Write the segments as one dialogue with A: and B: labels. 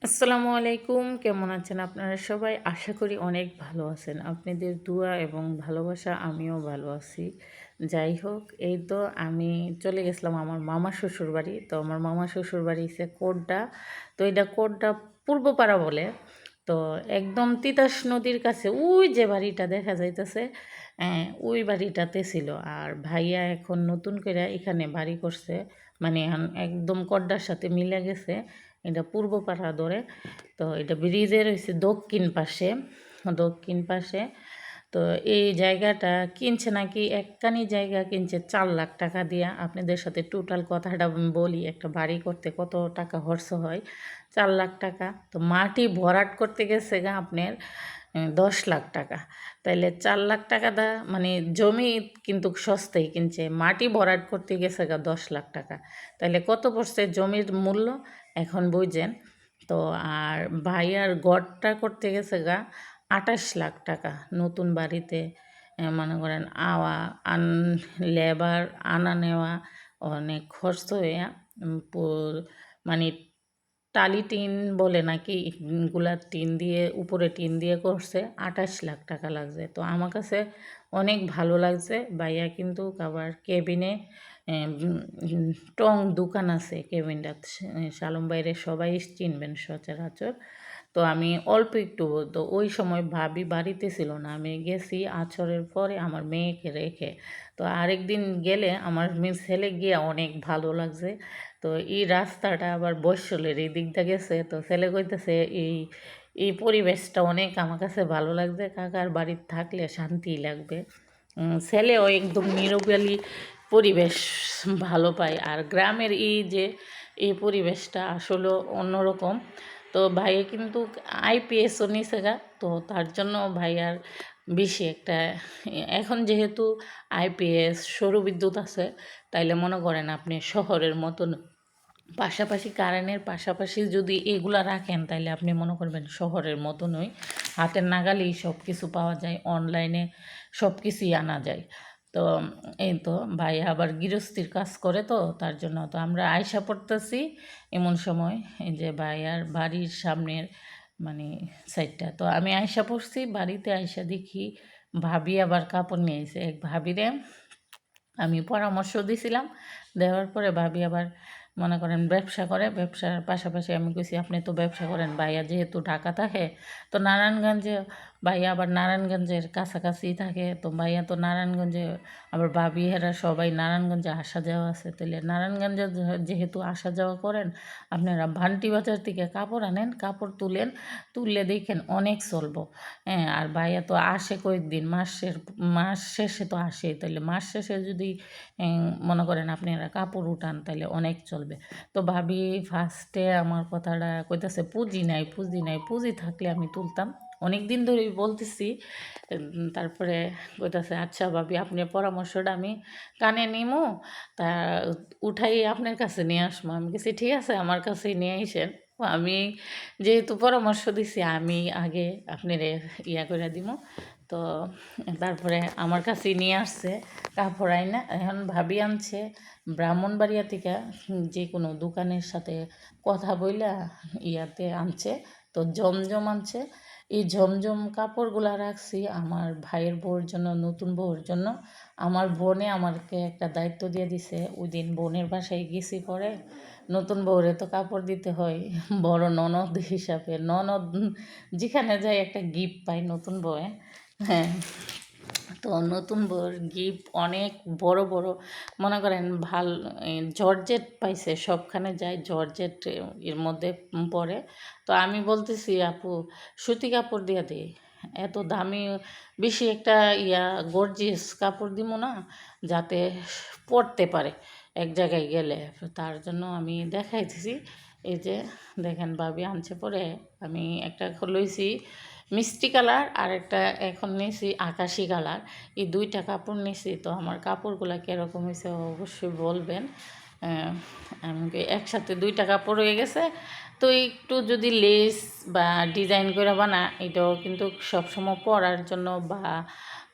A: আসসালামু আলাইকুম। কেমন আছেন আপনারা সবাই? আশা করি অনেক ভালো আছেন। আপনাদের দোয়া এবং ভালোবাসা আমিও ভালো আছি। যাই হোক, এই তো আমি চলে গেছিলাম আমার মামা শ্বশুরবাড়ি। তো আমার মামা শ্বশুরবাড়ি হচ্ছে কোটডা। তো এটা কোটডা পূর্বপাড়া বলে। তো একদম তিতাস নদীর কাছে ওই যে বাড়িটা দেখা যাইতেছে, ওই বাড়িটাতে ছিল। আর ভাইয়া এখন নতুন করে এখানে বাড়ি করছে। মানে একদম কোটডার সাথে মিলে গেছে। এটা পূর্বপাড়া ধরে। তো এটা ব্রিজের হচ্ছে দক্ষিণ পাশে। তো এই জায়গাটা কিনছে নাকি, একখানি জায়গা কিনছে 4 লাখ টাকা দিয়া। আপনাদের সাথে টোটাল কথাটা আমি বলি, একটা বাড়ি করতে কত টাকা খরচ হয়। 4 লাখ টাকা। তো মাটি ভরাট করতে গেছে গা আপনার 10 লাখ টাকা। তাইলে 4 লাখ টাকা দা মানে জমি কিন্তু সস্তায় কিনছে, মাটি ভরাট করতে গেছে গা 10 লাখ টাকা। তাইলে কত পড়ছে জমির মূল্য এখন বুঝছেন। তো আর ভাইয়ার গড়টা করতে গেছে গা 28 লাখ টাকা নতুন বাড়িতে। মনে করেন লেবার আনা নেওয়া অনেক খরচ হয়ে মানে টালি টিন বলে নাকি, গুলা টিন দিয়ে উপরে টিন দিয়ে করছে, 28 লাখ টাকা লাগছে। তো আমার কাছে অনেক ভালো লাগছে। ভাইয়া কিন্তু আবার কেবিনে টং দোকান আছে কেবিনটা, শালম বাইরে সবাই চিনবেন সচরাচর। তো আমি অল্প একটু, তো ওই সময় ভাবি বাড়িতে ছিল না, আমি গেছি আছরের পরে আমার মেয়েকে রেখে। তো আরেকদিন গেলে আমার মেয়ে ছেলে গিয়ে অনেক ভালো লাগছে। তো এই রাস্তাটা আবার বৈশলের এই দিকটা গেছে, তো ছেলে কইতেছে এই এই পরিবেশটা অনেক আমার কাছে ভালো লাগছে, কাকার বাড়িতে থাকলে শান্তি লাগবে। ছেলেও একদম নিরবলি পরিবেশ ভালো পায়। আর গ্রামের এই যে এই পরিবেশটা আসলে অন্যরকম। তো ভাইয়া কিন্তু আইপিএসও নিছে গা, তো তার জন্য ভাইয়ার বেশি একটা, এখন যেহেতু আইপিএস সৌরবিদ্যুৎ আছে, তাইলে মনে করেন আপনি শহরের মতন পাশাপাশি কারেন্টের পাশাপাশি যদি এগুলা রাখেন, তাইলে আপনি মনে করবেন শহরের মতনই হাতের নাগালেই সব কিছু পাওয়া যায়, অনলাইনে সব কিছুই আনা যায়। তো এই তো ভাই আবার গৃহস্থির কাজ করে, তো তার জন্য তো আমরা আয়সা পড়তেছি এমন সময়, এই যে ভাইয়ার বাড়ির সামনের মানে সাইডটা। তো আমি আয়সা পড়ছি বাড়িতে, আয়সা দেখি ভাবি আবার কাপড় নিয়ে এসে, এক ভাবিরে আমি পরামর্শ দিছিলাম। দেওয়ার পরে ভাবি আবার মনে করেন ব্যবসা করে, ব্যবসার পাশাপাশি আমি কইছি আপনি তো ব্যবসা করেন, ভাইয়া যেহেতু ঢাকা থাকে, তো নারায়ণগঞ্জে, ভাইয়া আবার নারায়ণগঞ্জের কাছাকাছি থাকে, তো ভাইয়া তো নারায়ণগঞ্জে, আবার ভাবি হেরা সবাই নারায়ণগঞ্জে আসা যাওয়া আছে, তাহলে নারায়ণগঞ্জে যেহেতু আসা যাওয়া করেন, আপনারা ভান্টি বাজার থেকে কাপড় আনেন, কাপড় তুললে দেখেন অনেক চলবো। হ্যাঁ, আর ভাইয়া তো আসে কয়েকদিন, মাস শেষে তো আসে, তাহলে মাস শেষে যদি মনে করেন আপনারা কাপড় উঠান তাহলে অনেক চলবে। তো ভাবি ফার্স্টে আমার কথাটা কইতাছে পুঁজি নাই, পুঁজি নাই, পুঁজি থাকলে আমি তুলতাম, অনেক দিন ধরেই বলতেছি। তারপরে কইতাছে আচ্ছা ভাবি আপনার পরামর্শটা আমি কানে নিমু, তা উঠাই আপনার কাছে নিয়ে আসবো। আমি কিছু ঠিক আছে, আমার কাছেই নিয়ে আসেন। আমি যেহেতু পরামর্শ দিছি, আমি আগে আপনারে করে দিব। তো তারপরে আমার কাছেই নিয়ে আসছে কাপড় আইনা। এখন ভাবি আনছে ব্রাহ্মণবাড়িয়া থেকে, যে কোনো দোকানের সাথে কথা বইলা আনছে। তো জমজম আনছে। এই জমজম কাপড়গুলা রাখছি আমার ভাইয়ের বউর জন্য, নতুন বউর জন্য। আমার বোনে আমাকে একটা দায়িত্ব দিয়ে দিছে, ওই দিন বোনের বাসায় গেছি, পরে নতুন বউরে তো কাপড় দিতে হয়, বড় ননদ হিসাবে। ননদ যেখানে যায় একটা গিফট পাই নতুন বউয়ে। হ্যাঁ, তো নতুন বউর গিফট অনেক বড় বড়, মনে করেন জর্জেট পাইছে, সবখানে যায় জর্জেট এর মধ্যে পড়ে। তো আমি বলতেছি আপু সুতি কাপড় দিয়ে দিই, এত দামি বেশি একটা গর্জিয়াস কাপড় দিব না, যাতে পরতে পারে এক জায়গায় গেলে। তার জন্য আমি দেখাইতেছি, এই যে দেখেন ভাবি আনছে। পরে আমি একটা লইছি মিষ্টি কালার, আর একটা এখন নিয়েছি আকাশি কালার, এই দুইটা কাপড় নিয়েছি। তো আমার কাপড়গুলো কীরকম হয়েছে অবশ্যই বলবেন। আমি একসাথে দুইটা কাপড় হয়ে গেছে। তো একটু যদি লেস বা ডিজাইন করে বানা, এটাও কিন্তু সবসময় পরার জন্য বা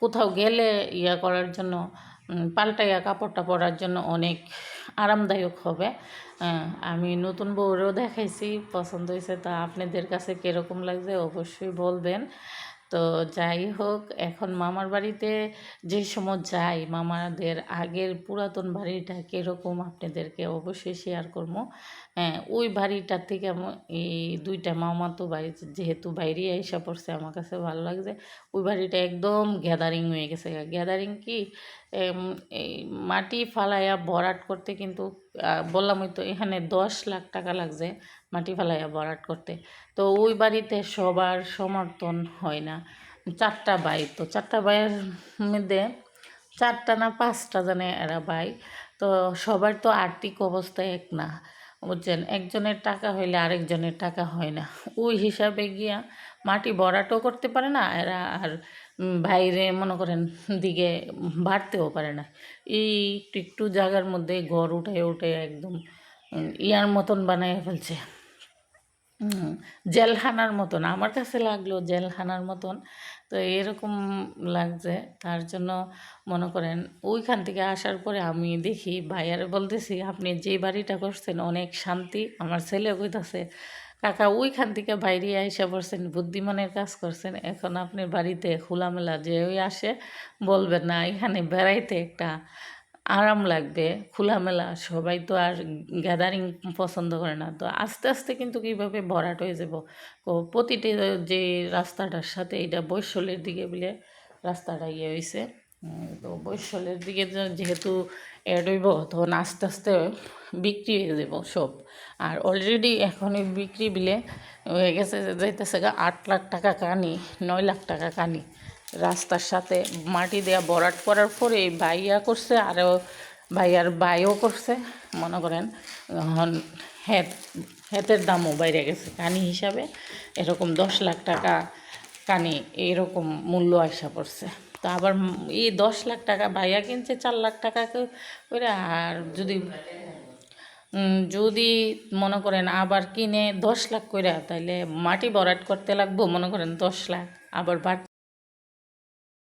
A: কোথাও গেলে করার জন্য, পাল্টাইয়া কাপড়টা পরার জন্য অনেক আরামদায়ক হবে। হ্যাঁ, আমি নতুন বউরেও দেখাইছি, পছন্দ হয়েছে। তা আপনাদের কাছে কীরকম লাগছে অবশ্যই বলবেন। তো যাই হোক, এখন মামার বাড়িতে যে সময় যাই, মামাদের আগের পুরাতন বাড়িটা কীরকম আপনাদেরকে অবশ্যই শেয়ার করবো। হ্যাঁ, ওই বাড়িটার থেকে এই দুইটা মামাতো বাড়ি যেহেতু বাইরে এসে পড়ছে, আমার কাছে ভালো লাগছে। ওই বাড়িটা একদম গ্যাদারিং হয়ে গেছে। গ্যাদারিং কি, এই মাটি ফালাইয়া ভরাট করতে কিন্তু বললামই তো, এখানে 10 লাখ টাকা লাগছে মাটি ফালাইয়া ভরাট করতে। তো ওই বাড়িতে সবার সমর্থন হয় না। 4টা ভাই, তো 4টা ভাইয়ের মধ্যে 4টা না 5টা জানে এরা ভাই। তো সবার তো আর্থিক অবস্থা এক না, বুঝছেন। একজনের টাকা হইলে আরেকজনের টাকা হয় না। ওই হিসাবে গিয়া মাটি ভরাটও করতে পারে না এরা, আর বাইরে মনে করেন দিকে বাড়তেও পারে না। এই একটু একটু জায়গার মধ্যে ঘর উঠে উঠে একদম ইয়ার মতন বানায় ফেলছে, জেলখানার মতন। আমার কাছে লাগলো জেলখানার মতন। তো এরকম লাগছে, তার জন্য মনে করেন ওইখান থেকে আসার পরে আমি দেখি ভাইয়ারে বলতেছি, আপনি যে বাড়িটা করছেন অনেক শান্তি। আমার ছেলেও কইতাছে, কাকা ওইখান থেকে বাইরে আইসা পড়ছেন, বুদ্ধিমানের কাজ করছেন। এখন আপনার বাড়িতে খোলামেলা যে ওই আসে বলবেন না, এখানে বেড়াইতে একটা আরাম লাগবে, খোলামেলা। সবাই তো আর গ্যাদারিং পছন্দ করে না। তো আস্তে আস্তে কিন্তু কীভাবে ভরাট হয়ে যাব। প্রতিটি যে রাস্তাটার সাথে, এটা বৈশলের দিকে বলে রাস্তাটা ইয়ে হয়েছে। তো বৈশলের দিকে যেহেতু অ্যাড হইব, তখন আস্তে আস্তে বিক্রি হয়ে যাব সব। আর অলরেডি এখনই বিক্রি বিলে হয়ে গেছে, যাইতেছে 8 লাখ টাকা কানি, 9 লাখ টাকা কানি। রাস্তার সাথে মাটি দেওয়া ভরাট করার পরে ভাইয়া করছে, আরও ভাইয়ার বাইও করছে। মনে করেন হেতের দামও বাইরে গেছে কানি হিসাবে। এরকম 10 লাখ টাকা কানি, এইরকম মূল্য আসা পড়ছে। তো আবার এই 10 লাখ টাকা ভাইয়া কিনছে 4 লাখ টাকা করে। আর যদি মনে করেন আবার কিনে 10 লাখ করে, তাইলে মাটি ভরাট করতে লাগবো মনে করেন 10 লাখ, আবার